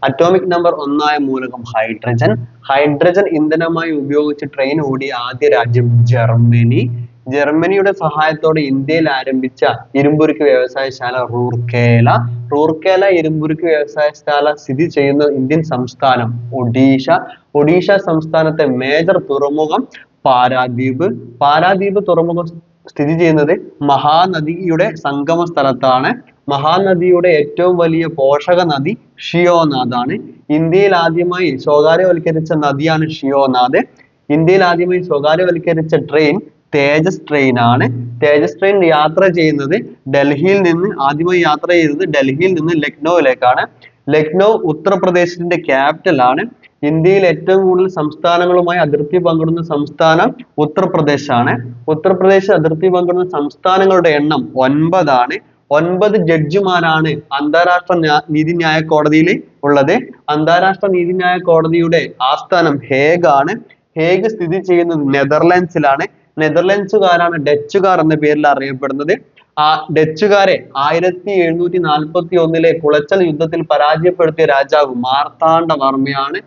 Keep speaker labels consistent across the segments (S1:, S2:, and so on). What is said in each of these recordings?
S1: Atomic number 1 മൂലകം hydrogen. Hydrogen ഇന്ധനമായി ഉപയോഗിച്ച് train ഓടിയ ആദ്യ രാജ്യം ജർമ്മനി. ജർമ്മനിയുടെ സഹായത്തോടെ ഇന്ത്യയിൽ ആരംഭിച്ച ഇരുമ്പുരുക്ക് വ്യവസായശാല റൂർക്കേല. റൂർക്കേല ഇരുമ്പുരുക്ക് വ്യവസായശാല സ്ഥിതി ചെയ്യുന്ന ഇന്ത്യൻ സംസ്ഥാനം ഒഡീഷ. ഒഡീഷ സംസ്ഥാനത്തെ മേജർ തുറമുഖം പാരാദ്വീപ്. പാരാദ്വീപ് തുറമുഖം സ്ഥിതി ചെയ്യുന്നത് മഹാനദിയുടെ സംഗമ സ്ഥലത്താണ്. മഹാനദിയുടെ ഏറ്റവും വലിയ പോഷക നദി ഷിയോനാഥാണ്. ഇന്ത്യയിൽ ആദ്യമായി സ്വകാര്യവൽക്കരിച്ച നദിയാണ് ഷിയോനാഥ്. ഇന്ത്യയിൽ ആദ്യമായി സ്വകാര്യവൽക്കരിച്ച ട്രെയിൻ തേജസ് ട്രെയിൻ ആണ്. തേജസ് ട്രെയിൻ യാത്ര ചെയ്യുന്നത് ആദ്യമായി യാത്ര ചെയ്തത് ഡൽഹിയിൽ നിന്ന് ലക്നൌവിലേക്കാണ്. ലക്നൗ ഉത്തർപ്രദേശിന്റെ ക്യാപിറ്റൽ ആണ്. ഇന്ത്യയിൽ ഏറ്റവും കൂടുതൽ സംസ്ഥാനങ്ങളുമായി അതിർത്തി പങ്കിടുന്ന സംസ്ഥാനം ഉത്തർപ്രദേശ് ആണ്. ഉത്തർപ്രദേശ് അതിർത്തി പങ്കിടുന്ന സംസ്ഥാനങ്ങളുടെ എണ്ണം 9 ആണ്. 9 ജഡ്ജിമാരാണ് അന്താരാഷ്ട്ര നീതിന്യായ കോടതിയിൽ ഉള്ളത്. അന്താരാഷ്ട്ര നീതിന്യായ കോടതിയുടെ ആസ്ഥാനം ഹേഗ് ആണ്. ഹേഗ് സ്ഥിതി ചെയ്യുന്നത് നെതർലൻഡ്സിലാണ്. നെതർലൻഡ്സുകാരാണ് ഡച്ചുകാർ എന്ന പേരിൽ അറിയപ്പെടുന്നത്. ഡച്ചുകാരെ 1741 കുളച്ചൽ യുദ്ധത്തിൽ പരാജയപ്പെടുത്തിയ രാജാവ് മാർത്താണ്ഡവർമ്മയാണ്.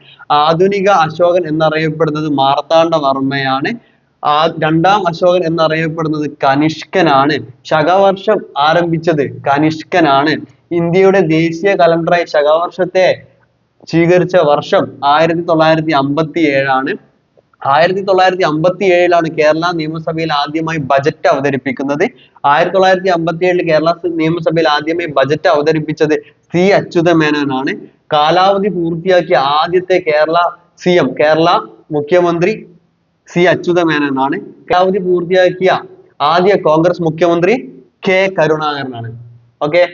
S1: ആധുനിക അശോകൻ എന്നറിയപ്പെടുന്നത് മാർത്താണ്ഡവർമ്മയാണ്. രണ്ടാം അശോകൻ എന്നറിയപ്പെടുന്നത് കനിഷ്കനാണ്. ശകവർഷം ആരംഭിച്ചത് കനിഷ്കനാണ്. ഇന്ത്യയുടെ ദേശീയ കലണ്ടറായി ശകവർഷത്തെ സ്വീകരിച്ച വർഷം 1957 ആണ്. 1957 കേരള നിയമസഭയിൽ ആദ്യമായി ബജറ്റ് അവതരിപ്പിക്കുന്നത്. 1957 കേരള നിയമസഭയിൽ ആദ്യമായി ബജറ്റ് അവതരിപ്പിച്ചത് സി അച്യുതമേനോനാണ്. കാലാവധി പൂർത്തിയാക്കിയ ആദ്യത്തെ കേരള മുഖ്യമന്ത്രി സി അച്യുതമേനോനാണ്. കാലാവധി പൂർത്തിയാക്കിയ ആദ്യ കോൺഗ്രസ് മുഖ്യമന്ത്രി കെ കരുണാകരനാണ്. okay